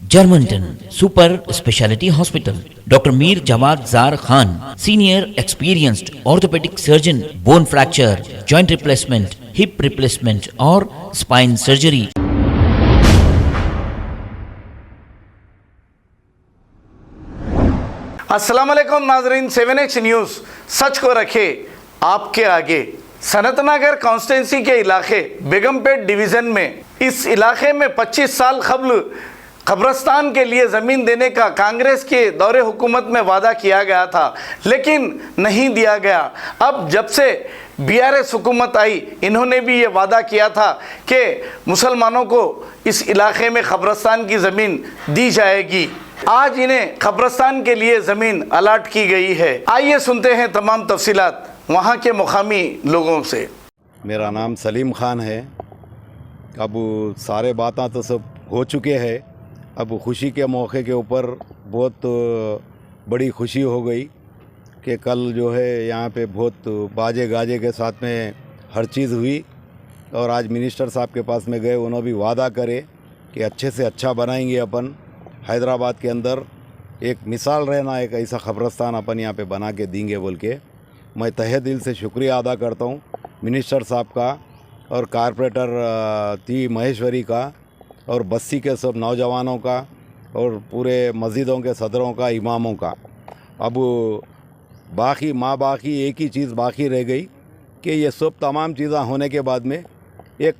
Germantown Super Speciality Hospital. Dr. Mir Jawad Zar Khan, senior experienced orthopedic surgeon, bone fracture, joint replacement, hip replacement or spine surgery. अस्सलाम वालेकुम नाजरीन, 7H news सच को रखे आपके आगे। Sanathnagar constituency के इलाके बेगमपेट डिवीज़न में इस इलाके में 25 साल कबल कब्रस्तान के लिए ज़मीन देने का कांग्रेस के दौरे हुकूमत में वादा किया गया था, लेकिन नहीं दिया गया। अब जब से BRS हुकूमत आई, इन्होंने भी ये वादा किया था कि मुसलमानों को इस इलाके में कब्रस्तान की ज़मीन दी जाएगी। आज इन्हें कब्रस्तान के लिए ज़मीन अलाट की गई है। आइए सुनते हैं तमाम तफसीलात वहाँ के मुकामी लोगों से। मेरा नाम सलीम ख़ान है। अब सारे बातें तो सब हो चुके हैं। अब खुशी के मौके के ऊपर बहुत बड़ी खुशी हो गई कि कल जो है यहाँ पे बहुत बाजे गाजे के साथ में हर चीज़ हुई। और आज मिनिस्टर साहब के पास में गए, उन्होंने भी वादा करे कि अच्छे से अच्छा बनाएंगे। अपन हैदराबाद के अंदर एक मिसाल रहना, एक ऐसा कब्रस्तान अपन यहाँ पे बना के देंगे बोल के मैं तहे दिल से शुक्रिया अदा करता हूँ मिनिस्टर साहब का और कारपोरेटर ती महेश्वरी का और बस्ती के सब नौजवानों का और पूरे मस्जिदों के सदरों का, इमामों का। अब बाकी एक ही चीज़ बाकी रह गई कि ये सब तमाम चीज़ें होने के बाद में एक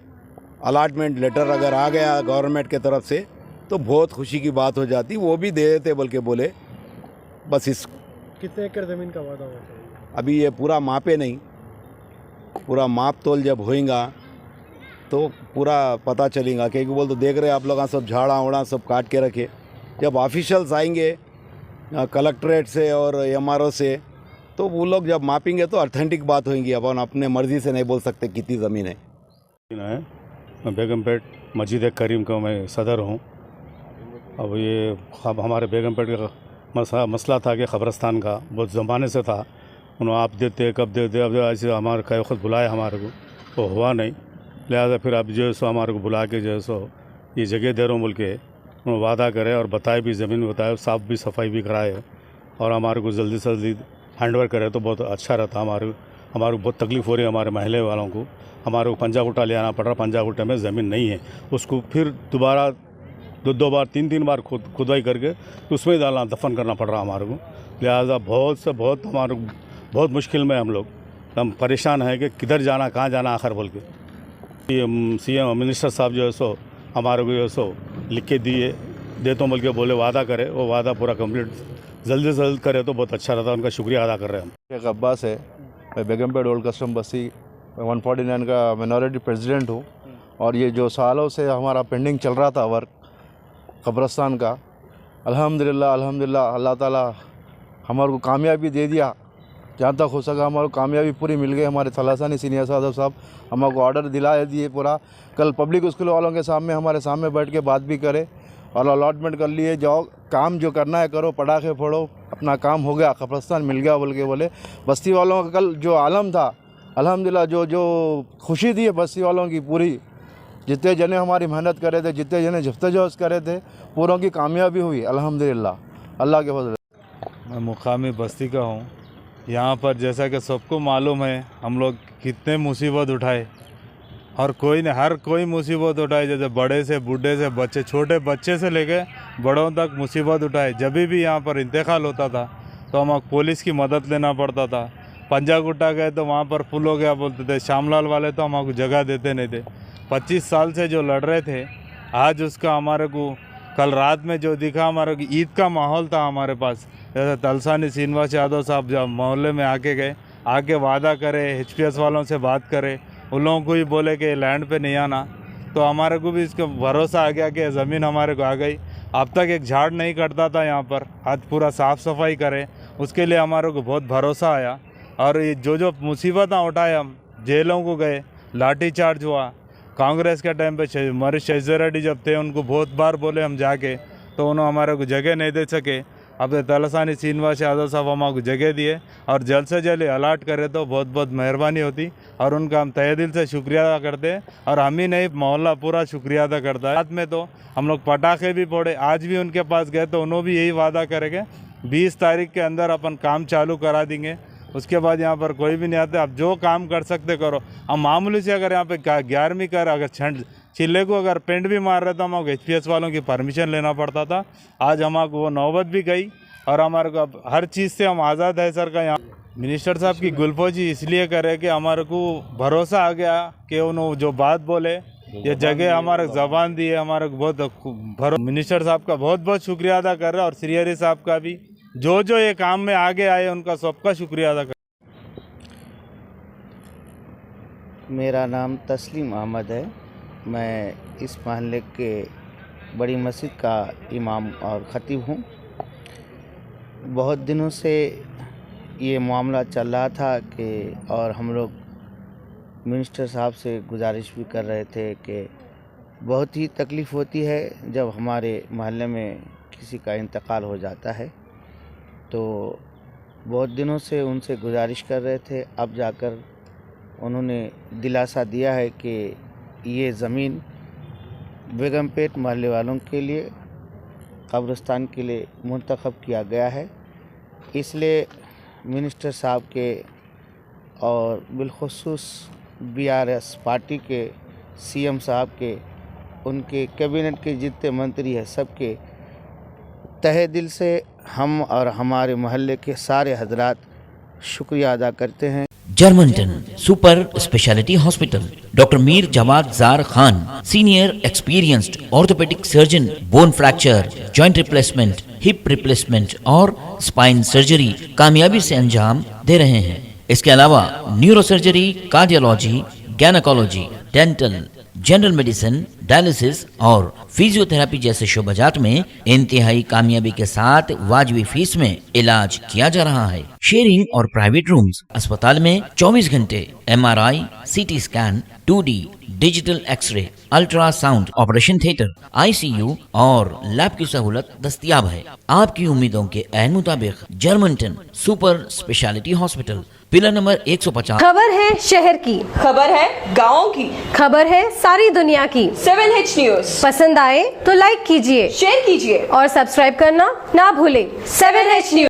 अलाटमेंट लेटर अगर आ गया गवर्नमेंट के तरफ से तो बहुत खुशी की बात हो जाती। वो भी दे देते बल्कि बोले बस। इस कितने एकड़ ज़मीन का वादा हुआ था? अभी ये पूरा मापे नहीं, पूरा माप तोल जब होएगा तो पूरा पता चलेगा। क्योंकि बोल तो देख रहे आप लोग सब झाड़ा उड़ा सब काट के रखे। जब ऑफिशियल्स आएंगे कलेक्ट्रेट से और MRO से तो वो लोग जब मापेंगे तो ऑथेंटिक बात होगी। अपन अपने मर्ज़ी से नहीं बोल सकते कितनी ज़मीन है। मैं बेगमपेट मस्जिद करीम का मैं सदर हूँ। अब ये हमारे बेगमपेट का मसला था कि कब्रस्तान का बहुत ज़माने से था। उन्होंने आप देते कब देते, अब ऐसे हमारे कई वक्त बुलाया हमारे को तो हुआ नहीं। लिहाजा फिर अब जो है सो हमारे को बुला के जो है सो ये जगह दे रहा हूँ बोल के उन्होंने वादा करे और बताए भी, ज़मीन बताए, साफ भी सफाई भी कराए और हमारे को जल्दी से जल्दी हैंडओवर करे तो बहुत अच्छा रहता। हमारे को बहुत तकलीफ़ हो रही है हमारे महल्ले वालों को। हमारे को पंजागुट्टा ले आना पड़ रहा, पंजागुट्टा में ज़मीन नहीं है, उसको फिर दोबारा दो बार तीन बार खुदाई करके उसमें डालना, दफन करना पड़ रहा हमारे को। लिहाजा बहुत हमारे बहुत मुश्किल में हम परेशान हैं कि किधर जाना, कहाँ जाना आखिर बोल के। CM मिनिस्टर साहब जो है सो हमारे को जो है सो लिख के देता हूँ बोल के बोले, वादा करे, वो वादा पूरा कंप्लीट जल्दी से जल्द करे तो बहुत अच्छा रहता। उनका शुक्रिया अदा कर रहे हैं हम। शेख अब्बास है, मैं बेगमपेट ओल्ड कस्टम बस्ती 149 का मिनॉरिटी प्रेसिडेंट हूँ। और ये जो सालों से हमारा पेंडिंग चल रहा था वर्क कब्रस्तान का, अल्हम्दुलिल्लाह अल्लाह ताला हमारे को कामयाबी दे दिया। जहाँ तक हो सका हमारे को कामयाबी पूरी मिल गई। हमारे थलासानी सीनियर साहब हमारे को ऑर्डर दिला दिए पूरा। कल पब्लिक स्कूल वालों के सामने हमारे सामने बैठ के बात भी करे और अलॉटमेंट कर लिए। जाओ काम जो करना है करो, पटाखे फोड़ो, अपना काम हो गया, कब्रस्तान मिल गया बोल के बोले। बस्ती वालों का कल जो आलम था, अल्हम्दुलिल्लाह जो खुशी थी बस्ती वालों की पूरी, जितने जने हमारी मेहनत करे थे, जितने जने जफ्तजहज़ करे थे, पूरों की कामयाबी हुई अल्हम्दुलिल्लाह अल्लाह के फज़ल। मैं मुकामी बस्ती का हूँ। यहाँ पर जैसा कि सबको मालूम है हम लोग कितने मुसीबत उठाए और हर कोई मुसीबत उठाए, जैसे बड़े से बूढ़े से बच्चे, छोटे बच्चे से लेके बड़ों तक मुसीबत उठाए। जब भी यहाँ पर इंतकाल होता था तो हम पुलिस की मदद लेना पड़ता था। पंजागुट्टा गए तो वहाँ पर फुल हो गया बोलते थे। श्यामलाल वाले तो हमको जगह देते नहीं थे। 25 साल से जो लड़ रहे थे, आज उसका हमारे को कल रात में जो दिखा, हमारे को ईद का माहौल था हमारे पास। जैसे तलसानी श्रीनिवास यादव साहब जब मोहल्ले में आके वादा करे, HPS वालों से बात करे, उन लोगों को भी बोले कि लैंड पे नहीं आना, तो हमारे को भी इसका भरोसा आ गया कि ज़मीन हमारे को आ गई। अब तक एक झाड़ नहीं कटता था यहाँ पर, आज पूरा साफ़ सफाई करे, उसके लिए हमारे को बहुत भरोसा आया। और ये जो मुसीबतें उठाए, हम जेलों को गए, लाठीचार्ज हुआ। कांग्रेस के टाइम पे मरीज शेजर रेड्डी जब थे, उनको बहुत बार बोले हम जाके, तो उन्होंने हमारे को जगह नहीं दे सके। अब तलसानी श्रीनिवास यादव साहब हमारे जगह दिए और जल्द से जल्द अलर्ट करे तो बहुत बहुत मेहरबानी होती और उनका हम तहे दिल से शुक्रिया अदा करते हैं। और हम ही नहीं, मोहल्ला पूरा शुक्रिया अदा करता है। रात में तो हम लोग पटाखे भी फोड़े, आज भी उनके पास गए तो उन्होंने भी यही वादा करेंगे 20 तारीख के अंदर अपन काम चालू करा देंगे। उसके बाद यहाँ पर कोई भी नहीं आते, आप जो काम कर सकते करो। हम मामूली से अगर यहाँ पे 11वीं कर अगर चिल्ले को अगर पेंट भी मार रहे तो हमको HPS वालों की परमिशन लेना पड़ता था। आज हमारे वो नौबत भी गई और हमारे को अब हर चीज़ से हम आज़ाद है। सर का यहाँ मिनिस्टर साहब की गुलफोजी इसलिए करे कि हमारे को भरोसा आ गया कि उन्होंने जो बात बोले ये जगह हमारे ज़बान दी है। हमारे को बहुत मिनिस्टर साहब का बहुत बहुत शुक्रिया अदा कर रहे हैं और श्रीहरि साहब का भी जो ये काम में आगे आए उनका सबका शुक्रिया अदा कर। मेरा नाम तस्लीम अहमद है। मैं इस महल्ले के बड़ी मस्जिद का इमाम और ख़तीब हूँ। बहुत दिनों से ये मामला चल रहा था कि और हम लोग मिनिस्टर साहब से गुजारिश भी कर रहे थे कि बहुत ही तकलीफ़ होती है जब हमारे महल्ले में किसी का इंतकाल हो जाता है। तो बहुत दिनों से उनसे गुजारिश कर रहे थे, अब जाकर उन्होंने दिलासा दिया है कि ये ज़मीन बेगमपेट महल्ले वालों के लिए कब्रिस्तान के लिए मुंतखब किया गया है। इसलिए मिनिस्टर साहब के और बिलखुसूस BRS पार्टी के CM साहब के, उनके कैबिनेट के जितने मंत्री हैं, सबके तहे दिल से हम और हमारे महल्ले के सारे हजरात शुक्रिया अदा करते हैं। जर्मनटन super speciality hospital, doctor Mir Jamat Jar Khan, senior experienced orthopaedic surgeon, bone fracture, joint replacement, hip replacement और स्पाइन सर्जरी कामयाबी से अंजाम दे रहे हैं। इसके अलावा neurosurgery, cardiology, gynaecology, dental, general medicine, dialysis और फिजियोथेरेपी जैसे शोबाजात में इंतहाई कामयाबी के साथ वाजिबी फीस में इलाज किया जा रहा है। शेयरिंग और प्राइवेट रूम्स, अस्पताल में 24 घंटे MRI, CT scan, 2D digital X ray, ultrasound, operation theatre, ICU और लैब की सहूलत दस्तयाब है। आपकी उम्मीदों के ऐन मुताबिक जर्मनटन super speciality hospital, pillar number 150। खबर है शहर की, खबर है गाँव की, खबर है सारी दुनिया की। 7H न्यूज पसंद आए तो लाइक कीजिए, शेयर कीजिए और सब्सक्राइब करना ना भूलें। 7H news.